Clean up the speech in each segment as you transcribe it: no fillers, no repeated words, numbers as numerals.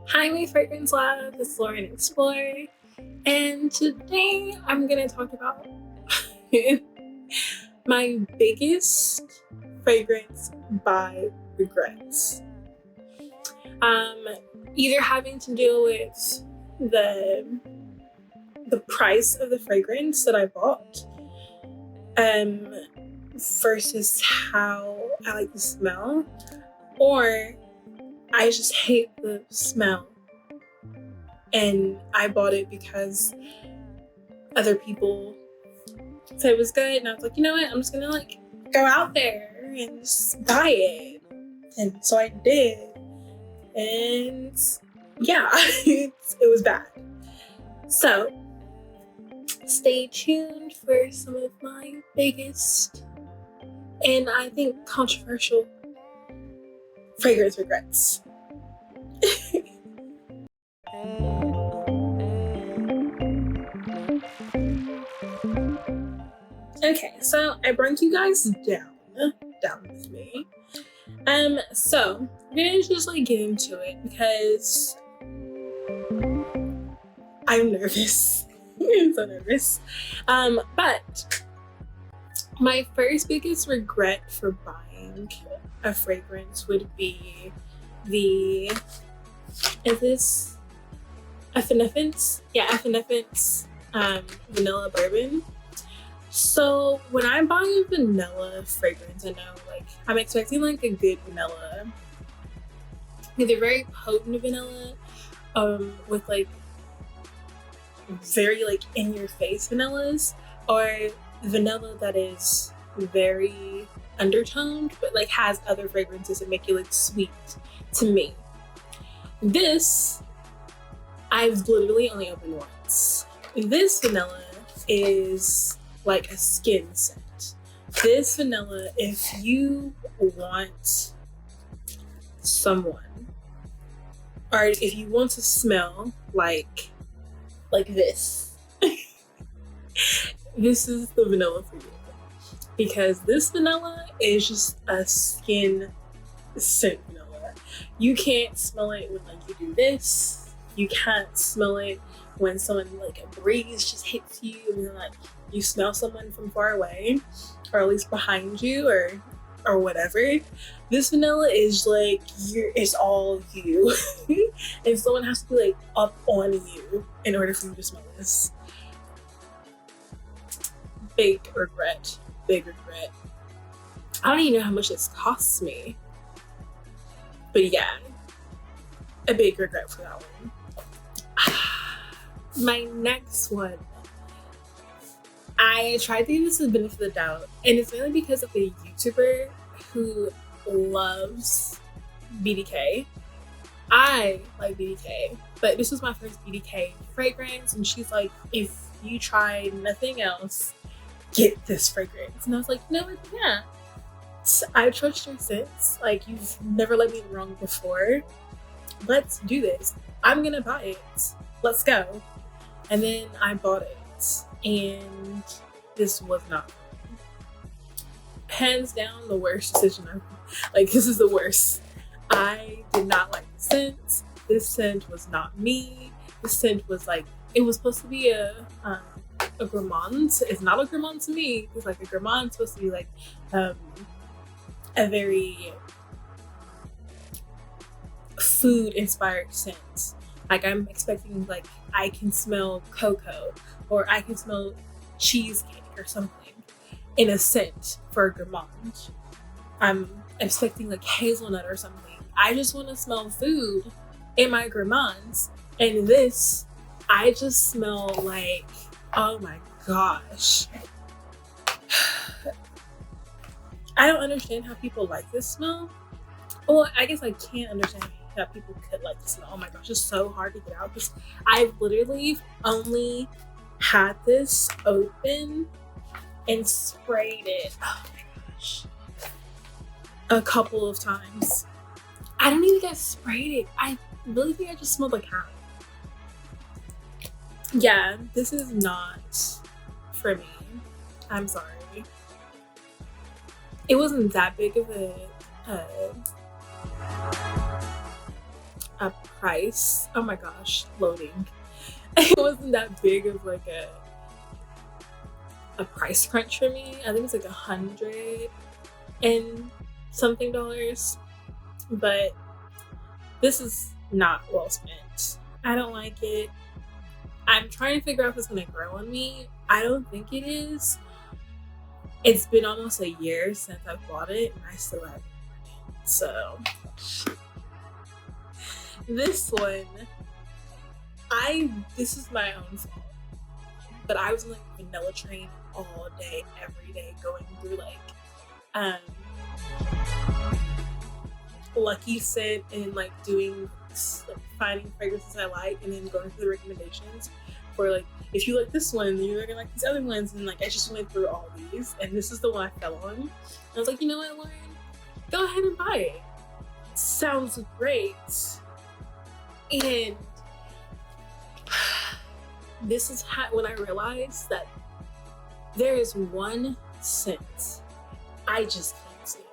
Hi, my fragrance lab. It's Lauren Explorer, and today I'm gonna talk about my biggest fragrance buy regrets. Um, Either having to deal with the the price of the fragrance that I bought, versus how I like the smell, or I just hate the smell and I bought it because other people said it was good, and I was like, you know what, I'm just gonna go out there and just buy it. And so I did, and yeah, it was bad. So stay tuned for some of my biggest and I think controversial fragrance regrets. Okay, so I brought you guys down with me. So I'm gonna just get into it because I'm nervous. I'm so nervous. But my first biggest regret for buying a fragrance would be the is this Effeneffens? Yeah, Effeneffens vanilla bourbon. So when I buy a vanilla fragrance, I know I'm expecting a good vanilla, either very potent vanilla, with very in your face vanillas, or vanilla that is very undertoned but has other fragrances that make it sweet to me. This I've literally only opened once. This vanilla is like a skin scent. This vanilla, if you want someone, or if you want to smell like this, this is the vanilla for you. Because this vanilla is just a skin scent vanilla. You can't smell it when you do this. You can't smell it when someone a breeze just hits you and then you smell someone from far away, or at least behind you, or whatever. This vanilla is it's all you. And someone has to be up on you in order for you to smell this. Big regret. I don't even know how much this costs me. But yeah, a big regret for that one. My next one, I tried to give this the benefit of the doubt, and it's mainly because of a YouTuber who loves BDK. I like BDK, but this was my first BDK fragrance, and she's like, if you try nothing else, get this fragrance. And I was like, you know what, yeah, I trust your sense. You've never led me wrong before. Let's do this. I'm gonna buy it. Let's go. And then I bought it, and this was not hands down the worst decision ever. This is the worst. I did not like the scent. This scent was not me. This scent was it was supposed to be a gourmand. It's not a gourmand to me. It's a gourmand supposed to be a very food inspired scent. I'm expecting I can smell cocoa, or I can smell cheesecake or something in a scent for a gourmand. I'm expecting hazelnut or something. I just want to smell food in my gourmands, and this I just smell oh my gosh. I don't understand how people like this smell. Well, I guess I can't understand that people could like the smell. Oh my gosh, it's so hard to get out, because I've literally only had this open and sprayed it, oh my gosh, a couple of times. I don't even think I sprayed it. I really think I just smelled like half. Yeah, this is not for me. I'm sorry. It wasn't that big of a a price. Oh my gosh, loading. It wasn't that big of like a price crunch for me. I think it's like $100 and something dollars, but this is not well spent. I don't like it. I'm trying to figure out if it's gonna grow on me. I don't think it is. It's been almost a year since I bought it and I still haven't worn it. So this one, this is my own fault. But I was on like vanilla train all day, every day, going through like Lucky Scent and like doing like finding fragrances I like and then going through the recommendations for like, if you like this one, then you're gonna like these other ones, and like I just went through all these and this is the one I fell on. And I was like, you know what, Lauren? Go ahead and buy it. Sounds great. And this is when I realized that there is one scent I just can't stand.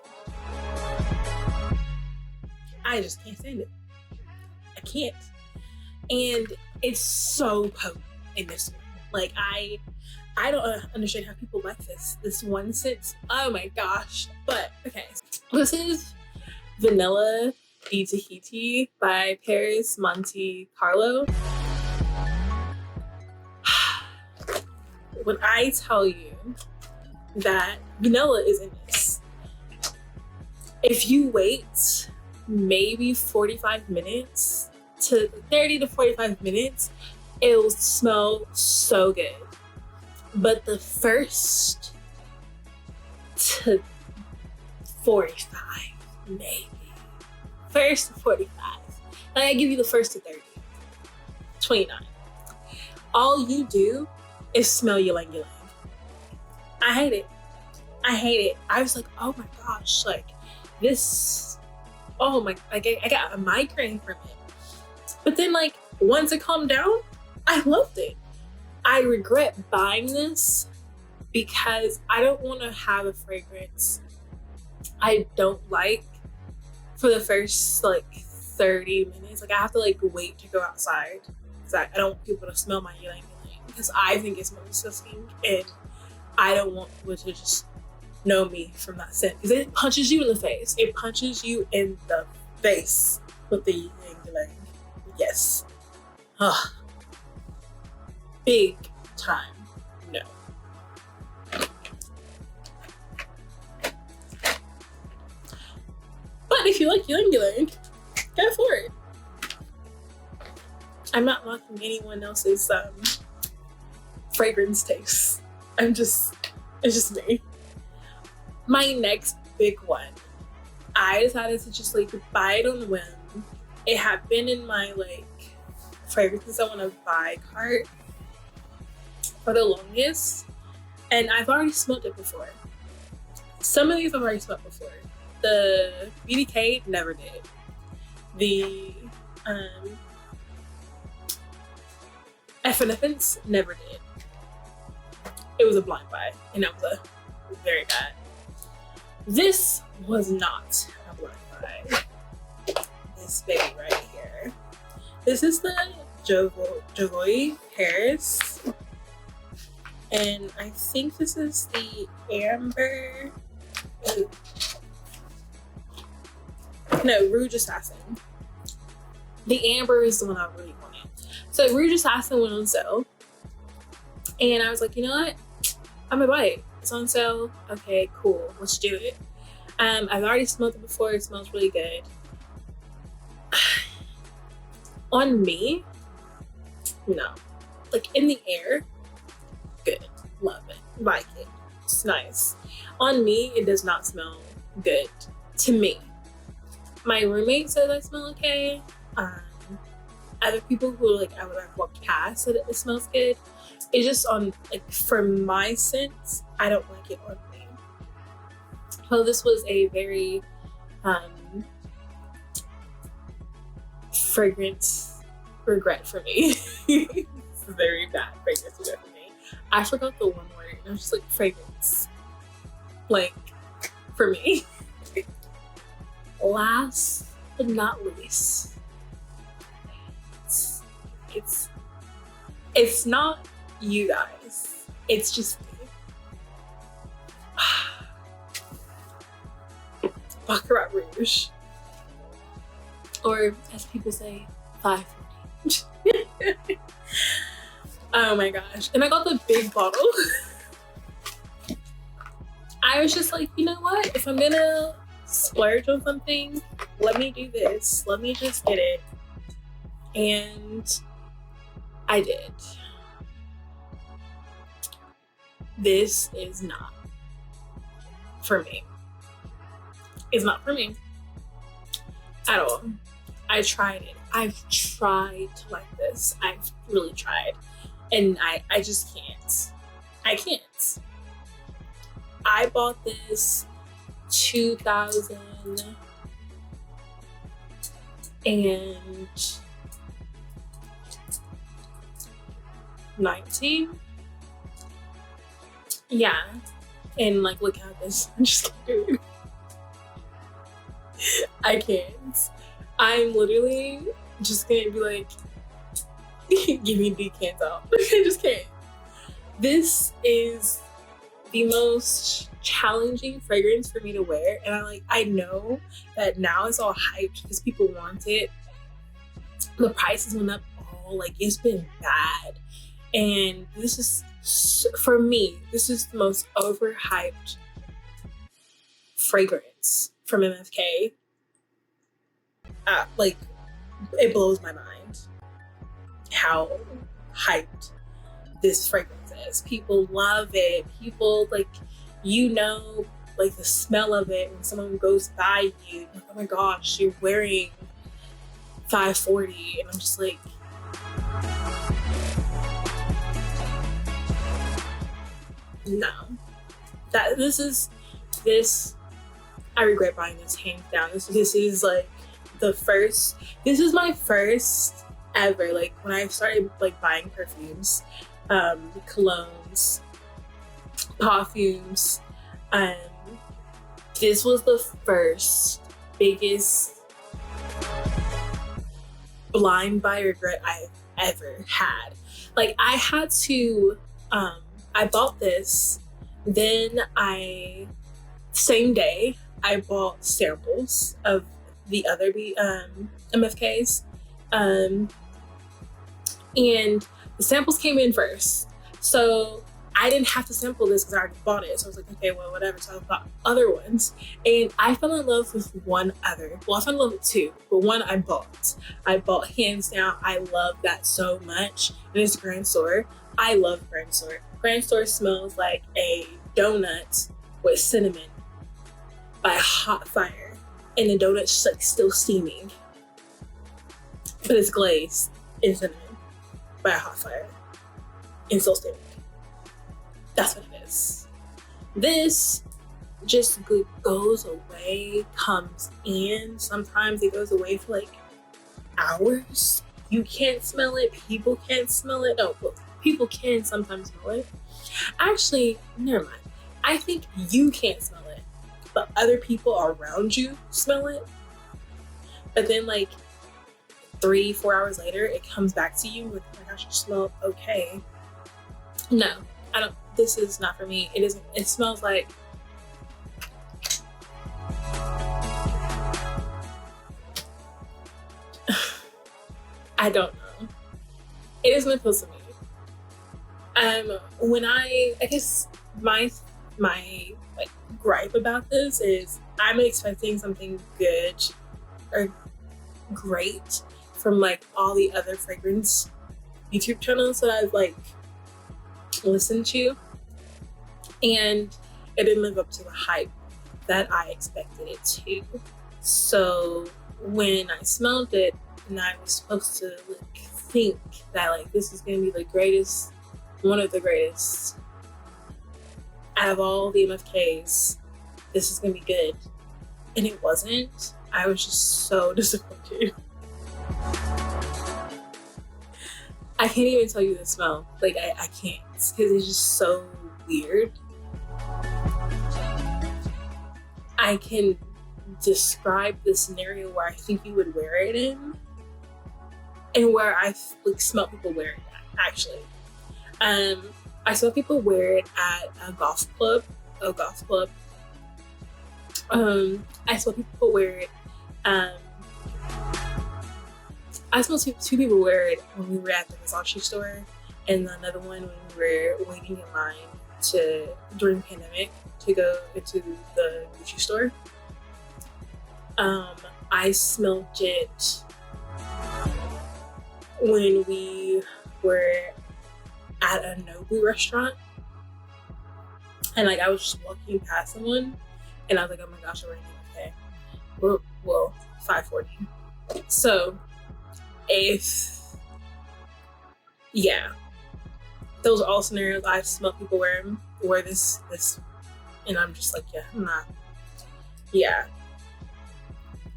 I just can't stand it. I can't. And it's so potent in this one. Like I don't understand how people like this one scent. Oh my gosh. But okay, this is Vanilla Di Tahiti by Paris Monte Carlo. When I tell you that vanilla is in this, if you wait maybe 45 minutes to 30 to 45 minutes, it will smell so good. But the first to 45, maybe. First to 45. Like I give you the first to 30. 29. All you do is smell ylang ylang. I hate it. I hate it. I was like, oh my gosh, like this, oh my, like I got a migraine from it. But then like once it calmed down, I loved it. I regret buying this because I don't want to have a fragrance I don't like for the first like 30 minutes. Like I have to like wait to go outside because I don't want people to smell my ylang ylang because I think it smells disgusting and I don't want people to just know me from that scent because it punches you in the face. It punches you in the face with the ylang ylang. Yes. Ugh. Big time no. But if you like ylang ylang, go for it. I'm not knocking anyone else's fragrance taste. It's just me. My next big one, I decided to just like buy it on the whim. It had been in my like fragrances I want to buy cart for the longest, and I've already smelled it before. Some of these I've already smelled before. The BDK never did. The Evanescence never did. It was a blind buy, and that was a very bad. This was not a blind buy. This baby right here. This is the Jovoy Paris, and I think this is the Amber. No, Rouge Assassin. The Amber is the one I really wanted. So Rouge Assassin went on sale, and I was like, you know what? I'm gonna buy it. It's on sale. Okay, cool. Let's do it. I've already smelled it before. It smells really good. On me, no. Like in the air, good. Love it. Like it. It's nice. On me, it does not smell good. To me. My roommate says I smell okay. Other people who like I would have walked past said it smells good. It's just on like for my sense, I don't like it on me. So this was a very fragrance regret for me. It's a very bad fragrance regret for me. I forgot the one word. It was just like fragrance. Like for me. Last but not least, it's not you guys. It's just me. Baccarat Rouge. Or as people say, 540. Oh my gosh. And I got the big bottle. I was just like, you know what? If I'm gonna splurge on something, let me do this. Let me just get it. And I did. This is not for me. It's not for me at all. I tried it. I've tried to like this. I've really tried. And I just can't. I can't. I bought this 2019. Yeah. And like, look at this. I'm just kidding. I can't. I'm literally just gonna be like, give me decants out. I just can't. This is the most challenging fragrance for me to wear, and I know that now it's all hyped because people want it. The prices went up all, like, it's been bad, and this is, for me, this is the most overhyped fragrance from MFK. Like, it blows my mind how hyped this fragrance is. People love it. People, like, you know, like, the smell of it when someone goes by you, like, oh my gosh, you're wearing 540, and I'm just like, no. This I regret buying this hands down. This is like this is my first ever, like, when I started like buying perfumes, colognes, perfumes, this was the first biggest blind buy regret I've ever had. Like, I had to, I bought this, then same day, I bought samples of the other MFKs, and the samples came in first. So I didn't have to sample this because I already bought it. So I was like, okay, well, whatever. So I bought other ones, and I fell in love with one other. Well, I fell in love with two, but one I bought. I bought hands down. I love that so much. And it's Grand Store. I love Grand Store. Grand Store smells like a donut with cinnamon by a hot fire, and the donut's like still steaming, but it's glazed in cinnamon by a hot fire and still steaming. That's what it is. This just goes away, comes in. Sometimes it goes away for like hours. You can't smell it. People can't smell it. No, well, people can sometimes smell it. Actually, never mind. I think you can't smell it, but other people around you smell it. But then like 3-4 hours later, it comes back to you with, oh my gosh, you smell okay. No, I don't. This is not for me. It isn't. It smells like I don't know. It doesn't appeal to me. When I guess my like gripe about this is I'm expecting something good or great from like all the other fragrance YouTube channels that I've like listened to, and it didn't live up to the hype that I expected it to. So when I smelled it and I was supposed to like think that like this is gonna be the greatest, one of the greatest out of all the MFKs, this is gonna be good, and it wasn't. I was just so disappointed. I can't even tell you the smell. Like, I can't, because it's just so weird. I can describe the scenario where I think you would wear it in, and where I like smell people wear it at, actually. I saw people wear it at a golf club. I saw people wear it. I saw two people wear it when we were at the Versace store, and another one when we were waiting in line during the pandemic to go into the Gucci store. I smelled it when we were at a Nobu restaurant, and like I was just walking past someone, and I was like, "Oh my gosh, I'm running okay." Well, 5:40. So, those are all scenarios I've smelled people wear this, and I'm just like, yeah, I'm not. Yeah,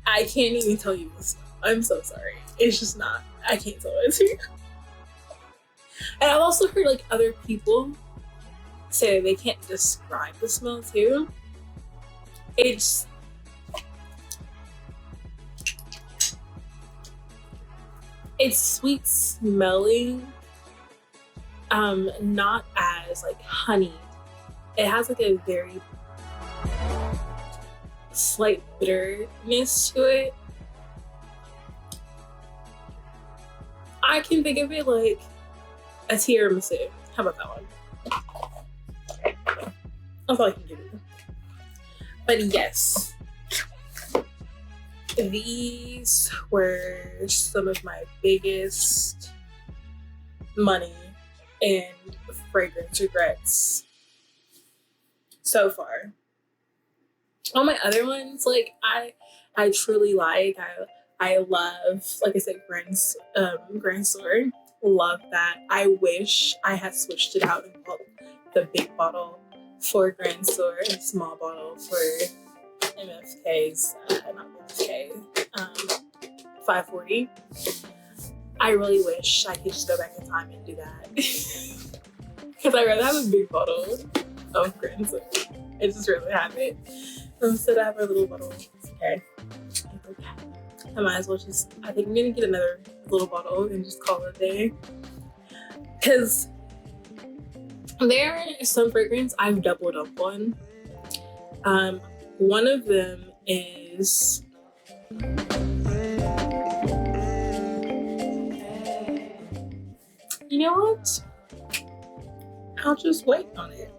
I can't even tell you this. I'm so sorry. It's just not. I can't tell it to you. And I've also heard like other people say they can't describe the smell too. It's sweet smelling, not as like honey. It has like a very slight bitterness to it. I can think of it like a tiramisu. How about that one? That's all I can give you. But yes, these were some of my biggest money and fragrance regrets so far. All my other ones, like I truly like. I love, like I said, Grand Store. Love that. I wish I had switched it out and bought the big bottle for Grand Store and small bottle for MFK's, not MFK, 540. I really wish I could just go back in time and do that. Because I'd rather have a big bottle of Grand Store. I just rather have it. Instead I have a little bottle. It's okay. I might as well I think I'm gonna get another little bottle and just call it a day. Because there are some fragrance I've doubled up on. One of them is you know what? I'll just wait on it.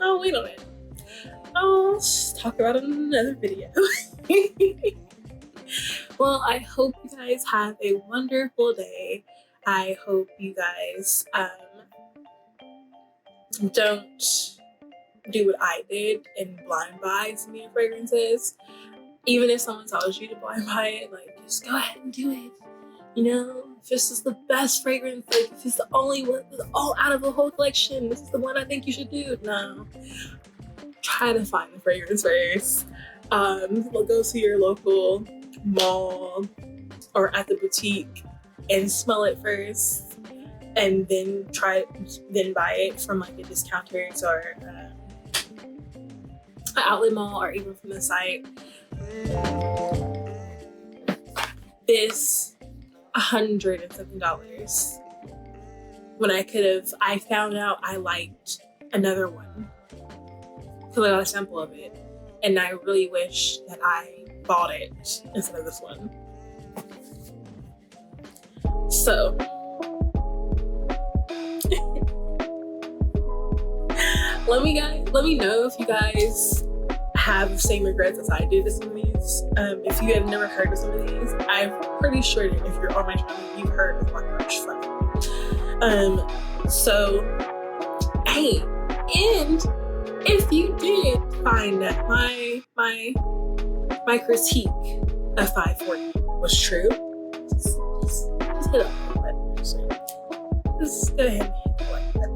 I'll wait on it. I'll talk about it in another video. Well, I hope you guys have a wonderful day. I hope you guys don't do what I did and blind buy some of your fragrances. Even if someone tells you to blind buy it, like, just go ahead and do it. You know, if this is the best fragrance, like if it's the only one, all out of the whole collection, this is the one I think you should do. No. Try to find the fragrance first. Go to your local mall or at the boutique and smell it first, and then buy it from like a discounters or an outlet mall or even from the site. This $100 and something when I found out I liked another one because I got a sample of it, and I really wish that I bought it instead of this one. So let me know if you guys have the same regrets as I did with some of these. If you have never heard of some of these, I'm pretty sure that if you're on my channel, you've heard of my crush from. So hey, and if you did find that my critique of 540 was true, just hit up the like button. Just go ahead and hit the like button.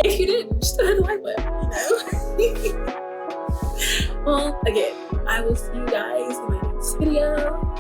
If you didn't, just go ahead and like button, you know? Well, again, I will see you guys in my next video.